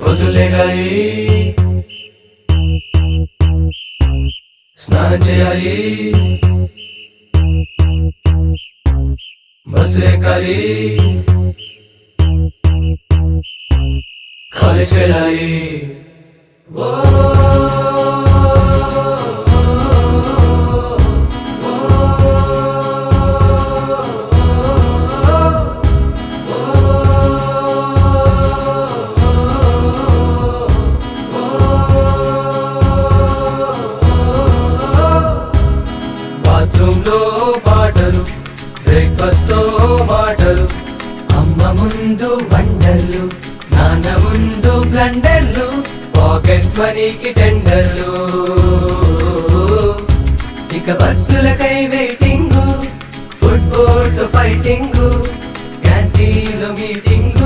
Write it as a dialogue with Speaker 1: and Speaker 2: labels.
Speaker 1: పొద్దులేగాలి, స్నానం చేయాలి, బస్సు ఎక్కాలి, కాలేజ్ వెళ్ళాలి. బాత్రూమ్ లో పాటలు, బ్రేక్ఫాస్ట్ తో మాటలు, అమ్మ ముందు వండర్లు, నాన్న ముందు బ్లండర్లు, పాకెట్ మనీకి టెండర్లు. ఇక బస్సులకై వెయిటింగ్, ఫుట్బాల్ తో ఫైటింగ్, క్యాంటీన్లో మీటింగ్,